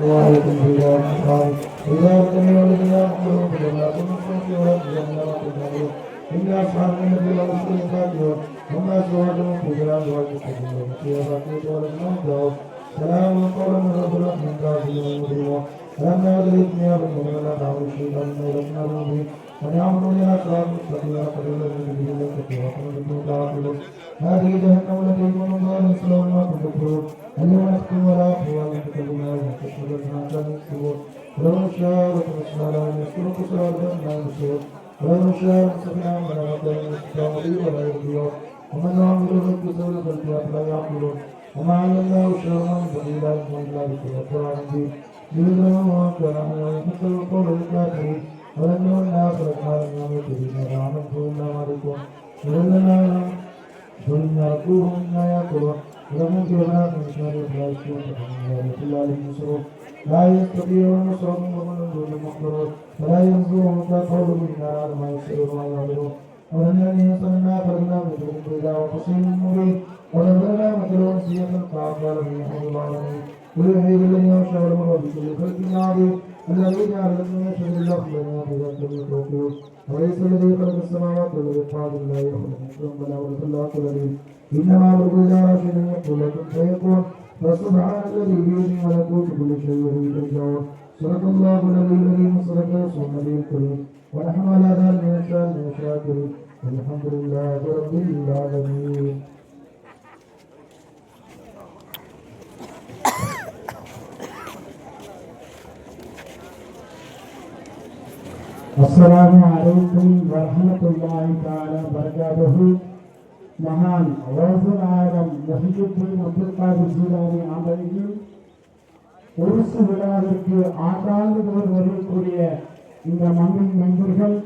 رواية في ذلك إذا سمعوا الذين يقولون بما كنتم في ربهم لمحضرون إن أصحاب النبي ورسول فاتحون هم أزواجهم في ظلال والمستقيم في بقية ولم سلام قولا من رب الرحمن كافر مبين فلما أدرك يا رب ولا تعود شيئا من ربنا به ونعمل لنا صراط مستقيم قبل به لك وقل تعقلون هذه جهنم التي كنتم بها نسلون ما كنتم تكفرون اليوم نختم ولا أقوال تكلمنا وتشهد ما كانوا يكسبون ولو نشاء لطمسنا لهم يسكنوا صراطا ما يبصرون ولو نشاء لمسخنا من مكان يستعملون ولا يرضون ومن يعمل ذلك سوء فالكافر لا يعقلون وما علمناه شرعا فإلا إلا ذكر القرآن به ليذرهم وكان ينفصل القول الكافرين ولم يكن آخرتنا لم يمت به عملت إلا مالكون ولنا فلنأكلهم مما يأكلون ولهم في هناك من شر الفاسقين فهم إلا للمسرور لا يستطيعون نصرهم ومن دون المحضرون فلا ينظرهم كقول منا ما يسرون وما يعملون ولن يصلنا فرنا مثلهم بلا وفصيل مبين ونزلنا مثلهم في خلق أعقال من يحمد العالمين ويحيي الذي يشاء له بكل خلق عظيم الذي جعل لكم من شر الأرض لنا بذلك التوفيق وليس الذي خلق السماوات والأرض قادر لا يخلق مثلهم بلا ولد الله الذي إنما أمره إذا رشد يقول لكم فيكون فسبحان الذي بيده ملكوت كل شيء وإليه ترجعون صدق الله الذي الذي صدق رسول النبي الكريم ونحن على ذلك من الشاكرين والحمد لله رب العالمين. السلام عليكم ورحمة الله تعالى وبركاته. மகான் ரவுஃபுல் ஆலம் முஹியுத்தீன் அப்துல் காதிர் ஜீலானி அவர்களின் உருசு விழாவிற்கு ஆண்டாண்டு வரக்கூடிய இந்த மண்ணின் மெம்பர்கள்,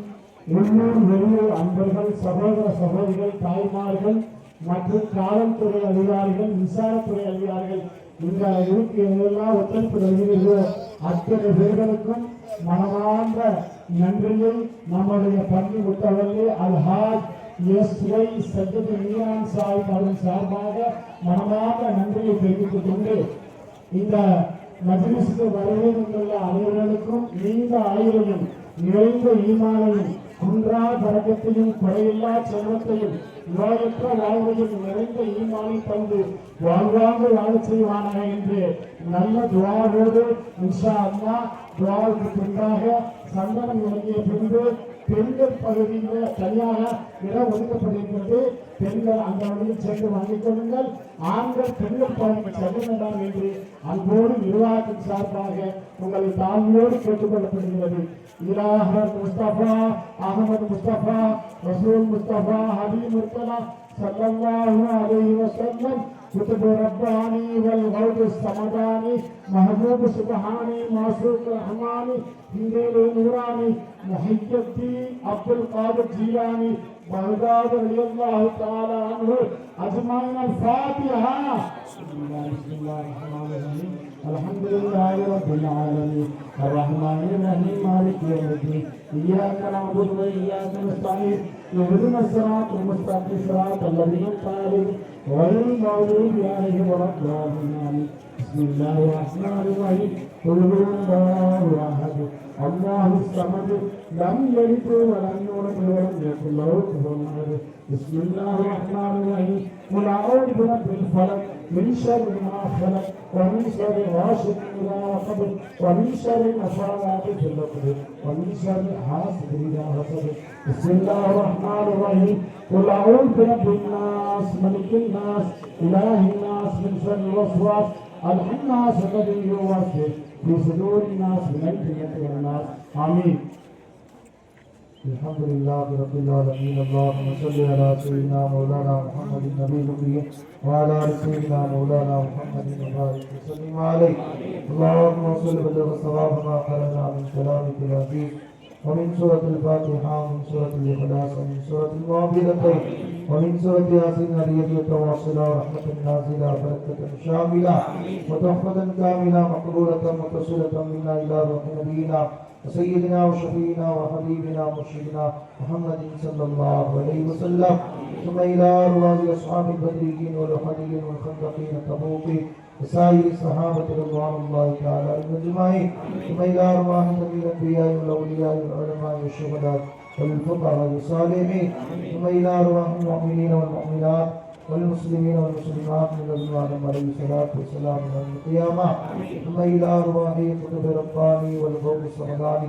உள்ளூர் வெளியூர் அன்பர்கள், சகோதர சகோதரிகள், தாய்மார்கள் மற்றும் காவல்துறை அதிகாரிகள், விசாரத்துறை அதிகாரிகள், இந்த எல்லாம் ஒத்துழைப்பு நல்கிறதோ அத்தனை பேர்களுக்கும் மனமார்ந்த நன்றியை நம்முடைய பள்ளி முத்தவர்களே அல்ஹாஜ் எஸ்ஒய் சஜ்ஜத் மீரான் சாஹிப் அவர்கள் சார்பாக மனமார்ந்த நன்றியை தெரிவித்துக் கொண்டு இந்த மஜ்லிஸுக்கு வருகை தந்துள்ள அனைவர்களுக்கும் நீண்ட ஆயுளையும் நிறைந்த ஈமானையும் குன்றா பரக்கத்தையும் குறையில்லா செல்வத்தையும் நோயற்ற வாழ்வையும் நிறைந்த ஈமானை தந்து வாழ்வாங்க வாழ செய்வானாக என்று நல்ல துவாவோடு இன்ஷா அல்லாஹ் துவாவுக்கு பின்பாக சந்தனம் வழங்கிய பின்பு பெண்கள் பகுதியில் தனியாக இடம் ஒதுக்கப்பட்டிருக்கிறது. பெண்கள் அந்த வழியில் சென்று வாங்கிக் கொள்ளுங்கள். ஆண்கள் பெண்கள் பகுதிக்கு செல்ல வேண்டாம் என்று அன்போடு நிர்வாகத்தின் சார்பாக உங்களை தாழ்மையோடு கேட்டுக் கொள்ளப்படுகிறது. இலாஹர் முஸ்தபா அகமது முஸ்தபா ரசூல் முஸ்தபா ஹபீப் முர்தலா ஸல்லல்லாஹு அலைஹி வஸல்லம் குதுப ரப்பானி வல் கௌது ஸமதானி மஹபூப் சுப்ஹானி மாசூக் ரஹ்மானி ஹிந்தேல் நூரானி முஹியுத்தீன் அப்துல் காதிர் ஜீலானி பகதாத் ரலியல்லாஹு தஆலா அன்ஹு அஜ்மாயின் அல்-ஃபாத்திஹா. பிஸ்மில்லாஹிர் ரஹ்மானிர் ரஹீம். அல்ஹம்துலில்லாஹி ரப்பில் ஆலமீன் அர்-ரஹ்மானிர் ரஹீம் மாலிகி யௌமிddin இய்யாக நஅபுது வ இய்யாக நஸ்தஈன் இஹ்தின ஸ்-ஸிராத்தல் முஸ்தகீம் ஸிராத்தல் லதீன அன்அம்த غير المغضوب عليهم ولا الضالين. بسم الله الرحمن الرحيم. قل هو الله احد الله الصمد لم يلد ولم يولد ولم يكن له كفوا احد. بسم الله الرحمن الرحيم. قل اعوذ برب الفلق من شر ما خلق ومن شر غاسق اذا وقب ومن شر النفاثات في العقد ومن شر حاسد اذا حسد. بسم الله الرحمن الرحيم. قل اعوذ برب الناس ملك الناس اله الناس من شر الوسواس الخناس الذي يوسوس في صدور الناس من الجنة والناس. آمين. الحمد لله رب العالمين. اللهم صل على سيدنا مولانا محمد النبي الأمي وعلى آل سيدنا مولانا محمد وبارك وسلم عليه. اللهم صل وبلغ الصواب ما قرأنا من كلامك العزيز ومن سورة الفاتحة ومن سورة الإخلاص ومن سورة المعوذتين ومن سورة ياسين هدية متواصلة ورحمة نازلة بركة شاملة وتحفة كاملة مقبولة متصلة منا إلى روح نبينا وسيدنا وشفينا وحبيبنا ومرشدنا محمد صلى الله عليه وسلم ثم إلى أرواح أصحاب البدريين والأحديين والخندقين التبوقين وسائر الصحابة رضوان الله تعالى عليهم أجمعين ثم إلى أرواح جميع الأنبياء والأولياء والعلماء والشهداء والفقهاء والصالحين ثم إلى أرواح المؤمنين والمؤمنات والمسلمين والمسلمات من لدن آدم عليه الصلاة والسلام يوم القيامة ثم إلى أرواح قطب رباني والغوث الصمداني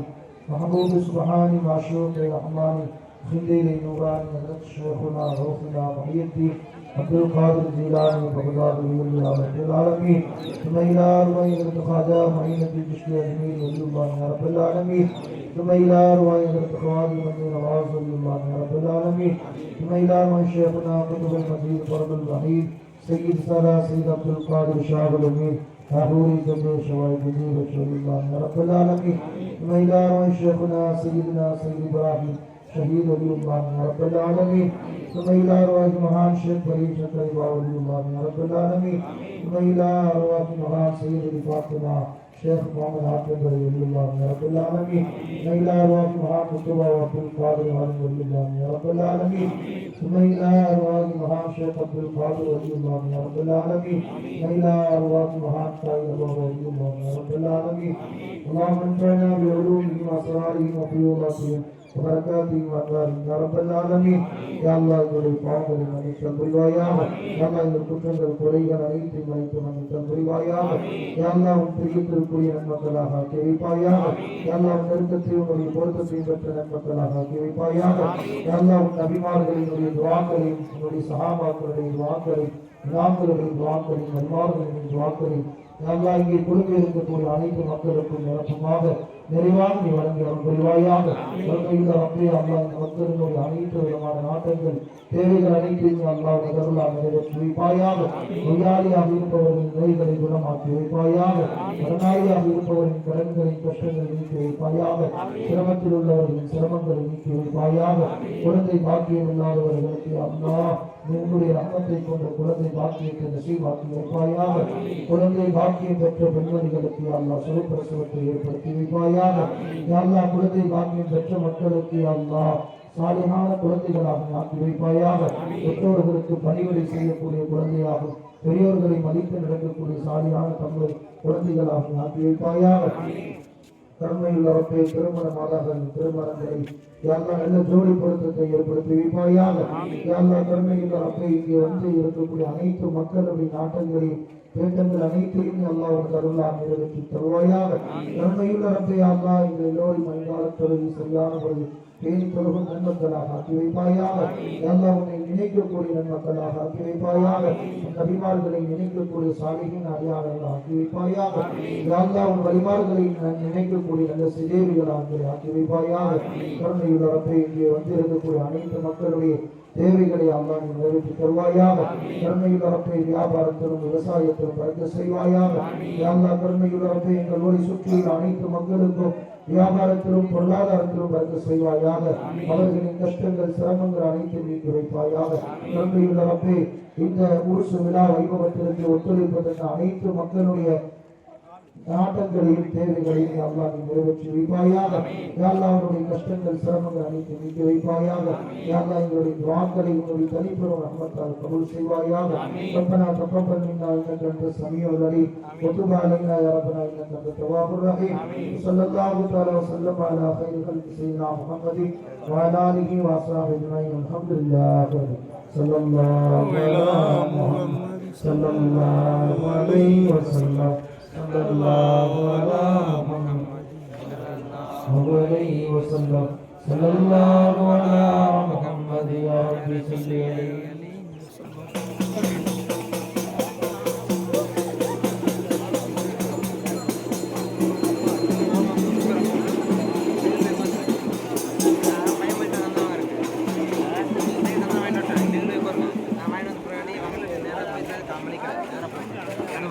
محبوب سبحاني معشوق الرحمن خنديل نوراني حضرت شيخنا غوثنا محي الدين عبد القادر الجيلاني بغداد ولي رب العالمين ثم إلى أرواح حضرت خواجة معين الدين الچشتي أجمير ولي الله يا رب العالمين ثم إلى أرواح حضرت خواجة المدين نواز ولي الله يا رب العالمين ثم إلى أرواح شيخنا قطب المجيد فرد الوحيد سيد سارا سيد عبد القادر شاه الأمين حضوري جميع شوائب الدين رسول الله يا رب العالمين ثم إلى أرواح شيخنا سيدنا سيد إبراهيم شهيد ولي الله يا رب العالمين ثم إلى أرواح مهان شيخ فريد شكري ولي الله يا رب العالمين ثم إلى أرواح مهان سيد فاطمة شيخ محمد حافظ ولي الله يا رب العالمين ثم إلى أرواح مهان مصطفى وعبد القادر ولي الله يا رب العالمين ثم إلى أرواح مهان شيخ عبد القادر ولي الله يا رب العالمين ثم إلى أرواح مهان سيد ولي الله يا رب العالمين اللهم انفعنا بعلومهم وأسرارهم وفيوضاتهم وبركاته وأنوارهم يا رب العالمين يا الله எங்களுடைய பாவங்களை மன்னித்தல் புரிவாயாக யா அல்லாஹ் எங்கள் குற்றங்கள் குறைகள் அனைத்தையும் மன்னித்து மன்னித்தல் புரிவாயாக யா அல்லாஹ் உன் பிரியத்திற்குரிய நன்மக்களாக ஆக்கி வைப்பாயாக யா அல்லாஹ் உன் நெருக்கத்தை உன்னுடைய பொருத்தத்தையும் பெற்ற நன்மக்களாக ஆக்கி வைப்பாயாக யா அல்லாஹ் உன் நபிமார்களினுடைய துஆக்களையும் உன்னுடைய சஹாபாக்களுடைய துஆக்களையும் இமாம்களுடைய துஆக்களையும் நன்மார்களின் துஆக்களையும் யா அல்லாஹ் இங்கே குழுவில் இருக்கக்கூடிய அனைத்து மக்களுக்கும் நிரப்பமாக நிறைவாக நீ வழங்கி அருள் புரிவாயாக ரப்பே அல்லாஹ் இந்த மக்களினுடைய அனைத்து விதமான நாட்டங்கள் தேவைகள் அனைத்தையும் அல்லாஹ் அருளால் நிறைவேற்றி வைப்பாயாக நோயாளியாக இருப்பவர்களின் நோய்களை குணமாக்கி வைப்பாயாக கடனாளியாக இருப்பவரின் கடன்களை கஷ்டங்களை நீக்கி வைப்பாயாக சிரமத்தில் உள்ளவர்களின் சிரமங்களை நீக்கி வைப்பாயாக குழந்தை பாக்கியம் இல்லாதவர்களுக்கு அல்லாஹ் உன்னுடைய ரத்தத்தை கொண்ட குழந்தை பாக்கியத்தை நசீபாக்கி வைப்பாயாக குழந்தை பாக்கியம் பெற்ற பெண்மணிகளுக்கு அல்லாஹ் சுகப்பிரசவத்தை ஏற்படுத்தி வைப்பாயாக அல்லாஹ் குழந்தை பாக்கியம் பெற்ற மக்களுக்கு அல்லாஹ் சாலிஹான குழந்தைகளாக ஆக்கி வைப்பாயாக பெற்றோர்களுக்கு பணிவிடை செய்யக்கூடிய குழந்தையாகும் பெரியோர்களை மதித்து நடக்கக்கூடிய சாலியான தங்கள் குழந்தைகளாக ஆக்கி வைப்பாயாக தன்மையுள்ளவற்றை திருமணமாக திருமணங்களை யாரெல்லாம் நல்ல ஜோடி பொருத்தத்தை ஏற்படுத்தி வைப்பாயாக யாரெல்லாம் தன்மையுள்ளவற்றை இங்கே வந்து இருக்கக்கூடிய அனைத்து மக்களுடைய நாட்டங்களையும் தேட்டங்கள் அனைத்தையும் அல்லாஹ் உனக்கு அருளால் நிறைவேற்றி தருவாயாக தன்மையுள்ளவற்றை அல்லாஹ் இந்த எல்லோரும் மனிதான தொழுகை சரியான பொழுது பேணி தொழுகும் நன்மக்களாக ஆக்கி வைப்பாயாக அல்லாஹ் உன்னை நினைக்கக்கூடிய நன்மக்களாக ஆக்கி வைப்பாயாக நபிமார்களை நினைக்கக்கூடிய சாலிகின் அடையாளங்கள் ஆக்கி வைப்பாயாக அல்லாஹ் உன் வழிமார்களை நினைக்கக்கூடிய நல்ல சிதேவிகளாக ஆக்கி வைப்பாயாக கருணையுள்ளவற்றை இங்கே வந்திருக்கக்கூடிய அனைத்து மக்களுடைய தேவைகளை அல்லாஹ் நீ நிறைவேற்றி தருவாயாக கருணையுள்ளவற்றை வியாபாரத்திலும் விவசாயத்திலும் பறக்க செய்வாயாக அல்லாஹ் கருணையுள்ளவற்றை எங்கள் ஊரை சுற்றியுள்ள அனைத்து மக்களுக்கும் வியாபாரத்திலும் பொருளாதாரத்திலும் பறக்க செய்வாயாக அவர்களின் கஷ்டங்கள் சிரமங்கள் அனைத்தும் நீக்கி வைப்பாயாக கருணையுள்ளவற்றை இந்த உருசு விழா வைபவத்திற்கு ஒத்துழைப்பதற்கு அனைத்து மக்களுடைய நாட்டங்களையும் தேவைகளையும் அல்லாஹ் நீ நிறைவேற்றி வைப்பாயாக அல்லாஹ் அவருடைய கஷ்டங்கள் சிரமங்கள் அனைத்து நீக்கி வைப்பாயாக அல்லாஹ் எங்களுடைய துஆக்களை உன்னுடைய தனிப்பெரும் ரஹ்மத்தால் கபூல் செய்வாயாக ரப்பனா தக்கபல் மின்னா இன்னக அன்த ஸமீஉல் அலீம் வதுப் அலைனா யா ரப்பனா இன்னக அன்த தவ்வாபுர் ரஹீம் ஸல்லல்லாஹு தஆலா வஸல்லம் அலா கைரில் கல்கி ஸையிதுனா முஹம்மதி வ அலா ஆலிஹி வ அஸ்ஹாபிஹி அஜ்மஈன் அல்ஹம்துலில்லாஹ் ஸல்லல்லாஹு அலா முஹம்மத் ஸல்லல்லாஹு அலைஹி வஸல்லம் sallallahu alaihi wasallam sallallahu ala